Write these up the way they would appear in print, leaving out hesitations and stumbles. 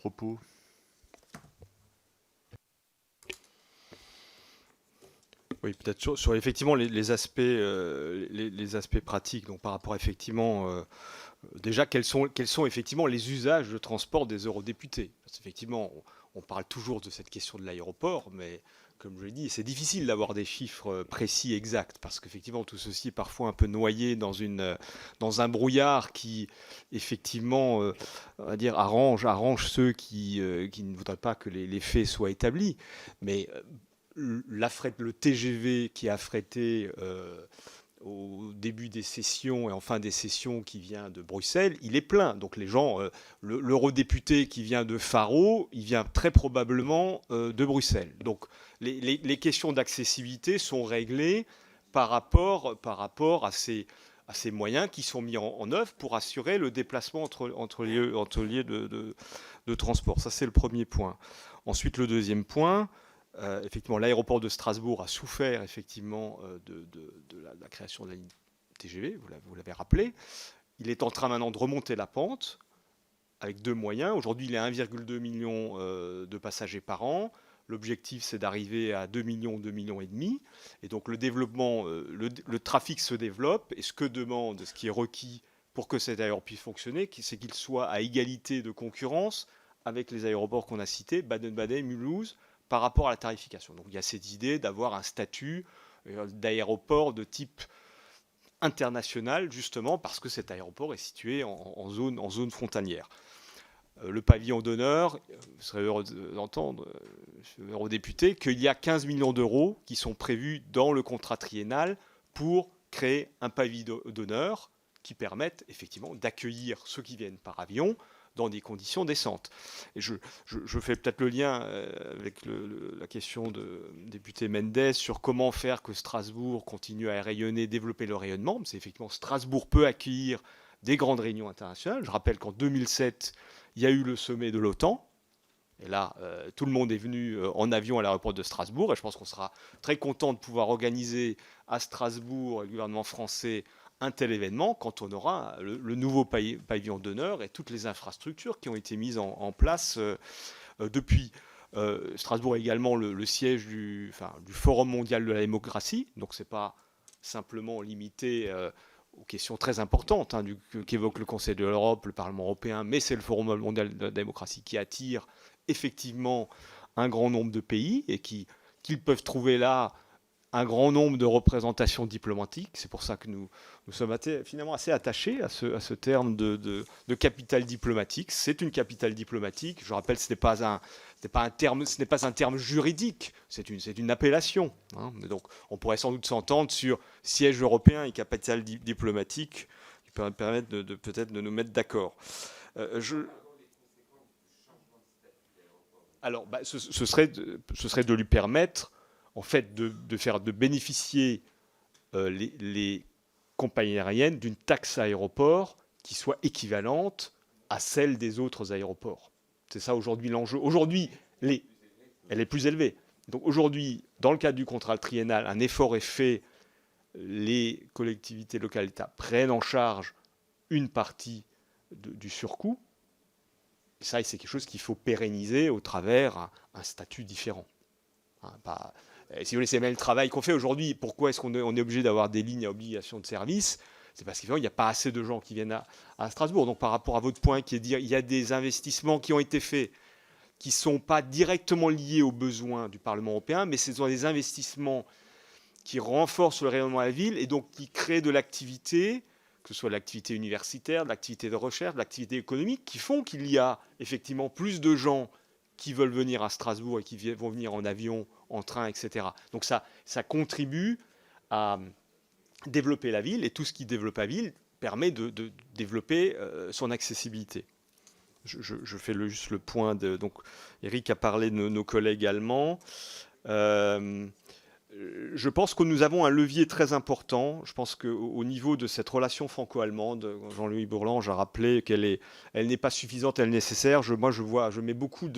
propos. Oui, peut-être sur effectivement les aspects, les aspects pratiques. Donc par rapport effectivement, déjà quels sont effectivement les usages de transport des eurodéputés. Parce qu'effectivement, on parle toujours de cette question de l'aéroport, mais comme je l'ai dit, c'est difficile d'avoir des chiffres précis, exacts, parce qu'effectivement tout ceci est parfois un peu noyé dans un brouillard qui effectivement, on va dire, arrange ceux qui ne voudraient pas que les faits soient établis. Mais le TGV qui est affrété au début des sessions et en fin des sessions qui vient de Bruxelles, il est plein. Donc les gens, l'eurodéputé qui vient de Faro, il vient très probablement de Bruxelles. Donc les questions d'accessibilité sont réglées par rapport à ces moyens qui sont mis en œuvre pour assurer le déplacement entre lieux de transport. Ça, c'est le premier point. Ensuite, le deuxième point, effectivement, l'aéroport de Strasbourg a souffert effectivement de la création de la ligne TGV, vous l'avez rappelé. Il est en train maintenant de remonter la pente avec deux moyens. Aujourd'hui, il est à 1,2 million de passagers par an. L'objectif, c'est d'arriver à 2 millions, 2 millions et demi. Et donc le développement, le trafic se développe. Et ce qui est requis pour que cet aéroport puisse fonctionner, c'est qu'il soit à égalité de concurrence avec les aéroports qu'on a cités, Baden-Baden, Mulhouse, par rapport à la tarification. Donc il y a cette idée d'avoir un statut d'aéroport de type international, justement parce que cet aéroport est situé en zone frontalière. Le pavillon d'honneur, vous serez heureux d'entendre, eurodéputé, qu'il y a 15 millions d'euros qui sont prévus dans le contrat triennal pour créer un pavillon d'honneur qui permette effectivement d'accueillir ceux qui viennent par avion dans des conditions décentes. Et je fais peut-être le lien avec la question de député Mendes sur comment faire que Strasbourg continue à rayonner, développer le rayonnement. C'est effectivement Strasbourg peut accueillir des grandes réunions internationales. Je rappelle qu'en 2007, il y a eu le sommet de l'OTAN. Et là, tout le monde est venu en avion à l'aéroport de Strasbourg. Et je pense qu'on sera très content de pouvoir organiser à Strasbourg, le gouvernement français, un tel événement quand on aura le nouveau pavillon d'honneur et toutes les infrastructures qui ont été mises en place depuis. Strasbourg est également le siège du Forum mondial de la démocratie, donc ce n'est pas simplement limité aux questions très importantes qu'évoque le Conseil de l'Europe, le Parlement européen, mais c'est le Forum mondial de la démocratie qui attire effectivement un grand nombre de pays et qu'ils peuvent trouver là un grand nombre de représentations diplomatiques. C'est pour ça que nous sommes finalement assez attachés à ce terme de capitale diplomatique. C'est une capitale diplomatique. Je rappelle, ce n'est pas un terme juridique, c'est une appellation. Donc, on pourrait sans doute s'entendre sur siège européen et capitale diplomatique, qui peut permettre peut-être de nous mettre d'accord. Alors, ce serait de lui permettre en fait de bénéficier les compagnies aériennes d'une taxe aéroport qui soit équivalente à celle des autres aéroports. C'est ça aujourd'hui l'enjeu. Aujourd'hui, elle est plus élevée. Donc aujourd'hui, dans le cadre du contrat triennal, un effort est fait. Les collectivités locales d'État prennent en charge une partie du surcoût. Et ça, c'est quelque chose qu'il faut pérenniser au travers un statut différent. Si vous voulez, c'est même le travail qu'on fait aujourd'hui. Pourquoi est-ce qu'on est obligé d'avoir des lignes à obligation de service? C'est parce qu'il n'y a pas assez de gens qui viennent à Strasbourg. Donc par rapport à votre point qui est de dire il y a des investissements qui ont été faits qui ne sont pas directement liés aux besoins du Parlement européen, mais ce sont des investissements qui renforcent le rayonnement de la ville et donc qui créent de l'activité, que ce soit de l'activité universitaire, de l'activité de recherche, de l'activité économique, qui font qu'il y a effectivement plus de gens qui veulent venir à Strasbourg et qui vont venir en avion, en train, etc. Donc ça contribue à développer la ville, et tout ce qui développe la ville permet de développer son accessibilité. Je fais juste le point de... Donc Eric a parlé de nos collègues allemands. Je pense que nous avons un levier très important. Je pense qu'au niveau de cette relation franco-allemande, Jean-Louis Bourlange a rappelé qu'elle n'est pas suffisante, elle est nécessaire. Je mets beaucoup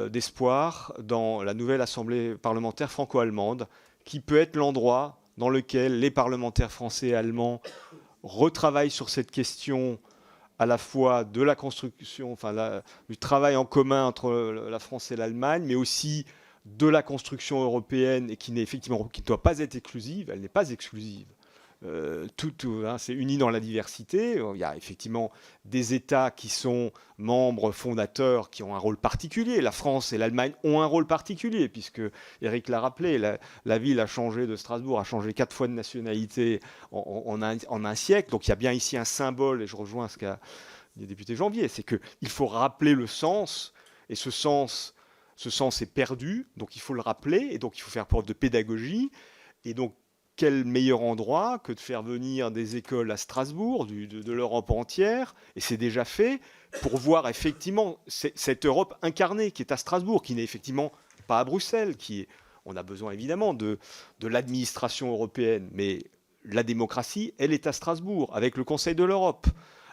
d'espoir dans la nouvelle assemblée parlementaire franco-allemande, qui peut être l'endroit dans lequel les parlementaires français et allemands retravaillent sur cette question à la fois de la construction, du travail en commun entre la France et l'Allemagne, mais aussi de la construction européenne et qui n'est effectivement qui ne doit pas être exclusive. Elle n'est pas exclusive. Hein, c'est uni dans la diversité. Il y a effectivement des États qui sont membres fondateurs qui ont un rôle particulier. La France et l'Allemagne ont un rôle particulier, puisque Eric l'a rappelé, la ville a changé de Strasbourg, a changé 4 fois de nationalité en un siècle. Donc il y a bien ici un symbole, et je rejoins ce qu'a dit le député Janvier, c'est qu'il faut rappeler le sens, et ce sens est perdu, donc il faut le rappeler, et donc il faut faire preuve de pédagogie. Et donc, quel meilleur endroit que de faire venir des écoles à Strasbourg, de l'Europe entière, et c'est déjà fait, pour voir effectivement cette Europe incarnée qui est à Strasbourg, qui n'est effectivement pas à Bruxelles, on a besoin évidemment de l'administration européenne, mais la démocratie, elle est à Strasbourg, avec le Conseil de l'Europe,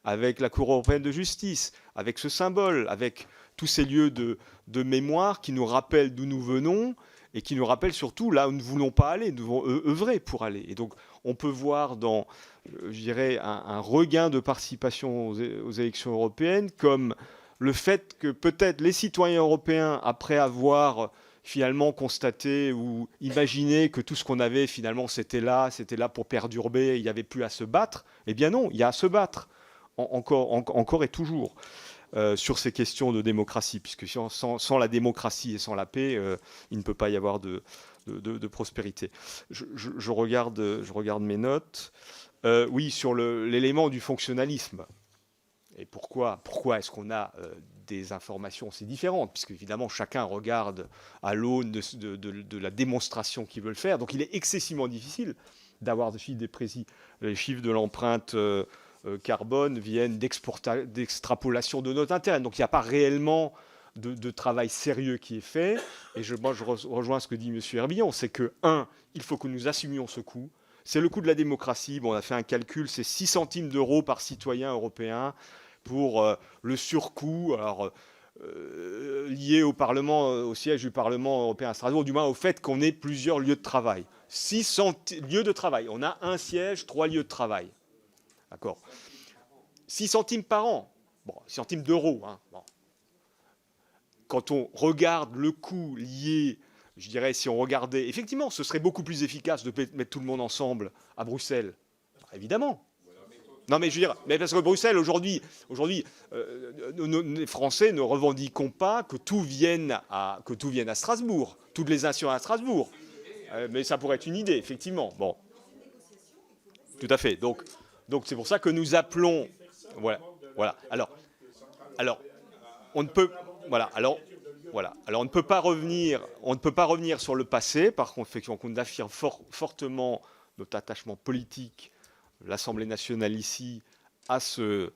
avec la Cour européenne de justice, avec ce symbole, avec tous ces lieux de mémoire qui nous rappellent d'où nous venons, et qui nous rappelle surtout là où nous ne voulons pas aller, nous devons œuvrer pour aller. Et donc, on peut voir dans, je dirais, un regain de participation aux élections européennes comme le fait que peut-être les citoyens européens, après avoir finalement constaté ou imaginé que tout ce qu'on avait finalement c'était là pour perturber, il n'y avait plus à se battre, eh bien non, il y a à se battre, encore et toujours. Sur ces questions de démocratie, puisque sans la démocratie et sans la paix, il ne peut pas y avoir de prospérité. Je regarde mes notes. Oui, sur l'élément du fonctionnalisme. Et pourquoi est-ce qu'on a des informations aussi différentes, puisque évidemment chacun regarde à l'aune de la démonstration qu'ils veulent faire. Donc il est excessivement difficile d'avoir des chiffres précis. Les chiffres de l'empreinte carbone viennent d'extrapolation de notes internes. Donc il n'y a pas réellement de travail sérieux qui est fait. Et moi, je rejoins ce que dit M. Herbillon, c'est que, il faut que nous assumions ce coût. C'est le coût de la démocratie. Bon, on a fait un calcul, c'est 6 centimes d'euros par citoyen européen pour le surcoût, lié au Parlement, au siège du Parlement européen à Strasbourg, du moins au fait qu'on ait plusieurs lieux de travail. 6 lieux de travail. On a un siège, 3 lieux de travail. D'accord. 6 centimes par an. Bon, 6 centimes d'euros. Hein. Bon. Quand on regarde le coût lié, je dirais, si on regardait, effectivement, ce serait beaucoup plus efficace de mettre tout le monde ensemble à Bruxelles. Évidemment. Non, mais je veux dire, mais parce que Bruxelles, aujourd'hui, les Français ne revendiquons pas que tout vienne à Strasbourg. Toutes les nations à Strasbourg. Mais ça pourrait être une idée, effectivement. Bon. Tout à fait. Donc c'est pour ça que nous appelons. Voilà. Alors, on ne peut. Voilà. Alors, on ne peut pas revenir. On ne peut pas revenir sur le passé. Par contre, effectivement, on affirme fortement notre attachement politique, l'Assemblée nationale ici, à ce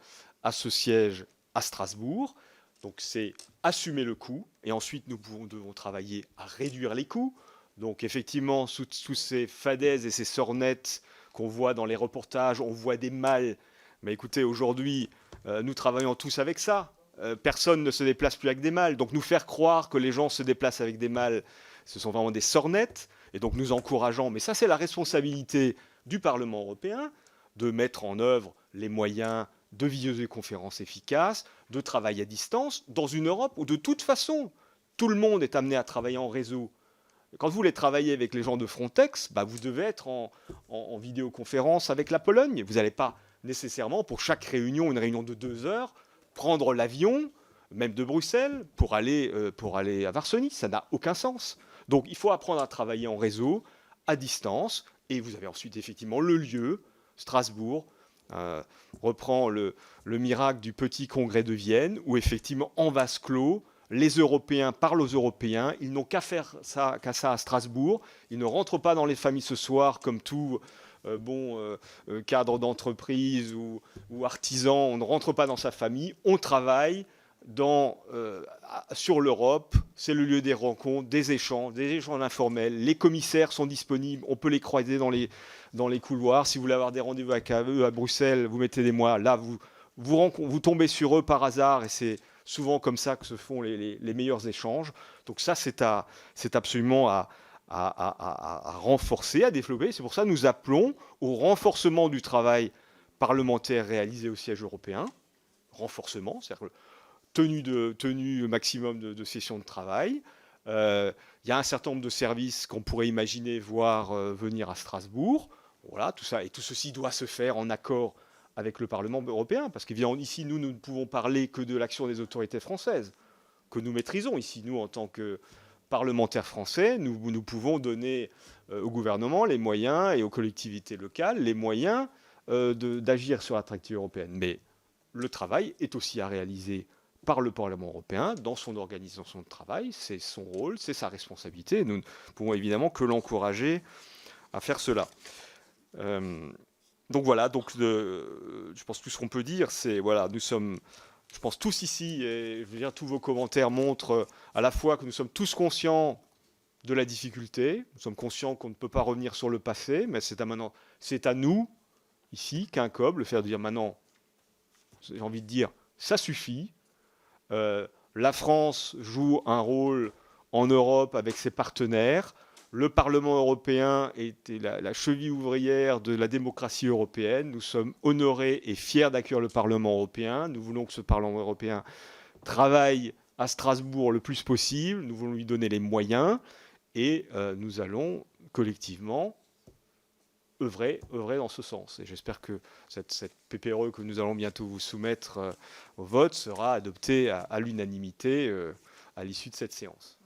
siège à Strasbourg. Donc, c'est assumer le coût. Et ensuite, nous devons travailler à réduire les coûts. Donc, effectivement, sous ces fadaises et ces sornettes qu'on voit dans les reportages, on voit des malles. Mais écoutez, aujourd'hui, nous travaillons tous avec ça. Personne ne se déplace plus avec des malles. Donc nous faire croire que les gens se déplacent avec des malles, ce sont vraiment des sornettes. Et donc nous encourageons, mais ça c'est la responsabilité du Parlement européen, de mettre en œuvre les moyens de visioconférences efficaces, de travail à distance, dans une Europe où de toute façon, tout le monde est amené à travailler en réseau. Quand vous voulez travailler avec les gens de Frontex, vous devez être en vidéoconférence avec la Pologne. Vous n'allez pas nécessairement, pour chaque réunion, une réunion de 2 heures, prendre l'avion, même de Bruxelles, pour aller à Varsovie. Ça n'a aucun sens. Donc il faut apprendre à travailler en réseau, à distance, et vous avez ensuite effectivement le lieu, Strasbourg, reprend le miracle du petit congrès de Vienne, où effectivement, en vase clos, les Européens parlent aux Européens, ils n'ont qu'à faire ça à Strasbourg, ils ne rentrent pas dans les familles ce soir comme tout cadre d'entreprise ou artisan, on ne rentre pas dans sa famille, on travaille sur l'Europe, c'est le lieu des rencontres, des échanges informels, les commissaires sont disponibles, on peut les croiser dans les couloirs, si vous voulez avoir des rendez-vous avec eux à Bruxelles, vous mettez des mois, là vous tombez sur eux par hasard et c'est souvent comme ça que se font les meilleurs échanges. Donc ça, c'est absolument à renforcer, à développer. C'est pour ça que nous appelons au renforcement du travail parlementaire réalisé au siège européen. renforcement, c'est-à-dire tenue maximum de sessions de travail. Il y a un certain nombre de services qu'on pourrait imaginer voir venir à Strasbourg. Voilà, tout ça, et tout ceci doit se faire en accord avec le Parlement européen, parce qu'évidemment, ici, nous ne pouvons parler que de l'action des autorités françaises, que nous maîtrisons. Ici, nous, en tant que parlementaires français, nous pouvons donner au gouvernement les moyens et aux collectivités locales les moyens d'agir sur l'attractivité européenne. Mais le travail est aussi à réaliser par le Parlement européen dans son organisation de travail. C'est son rôle, c'est sa responsabilité. Et nous ne pouvons évidemment que l'encourager à faire cela. Donc voilà, je pense que tout ce qu'on peut dire, c'est voilà, nous sommes, je pense tous ici, et je veux dire, tous vos commentaires montrent à la fois que nous sommes tous conscients de la difficulté, nous sommes conscients qu'on ne peut pas revenir sur le passé, mais c'est à nous, ici, qu'INCOB, le faire dire maintenant, j'ai envie de dire, ça suffit. La France joue un rôle en Europe avec ses partenaires. Le Parlement européen était la cheville ouvrière de la démocratie européenne. Nous sommes honorés et fiers d'accueillir le Parlement européen. Nous voulons que ce Parlement européen travaille à Strasbourg le plus possible. Nous voulons lui donner les moyens. Et nous allons collectivement œuvrer dans ce sens. Et j'espère que cette PPRE que nous allons bientôt vous soumettre au vote sera adoptée à l'unanimité à l'issue de cette séance.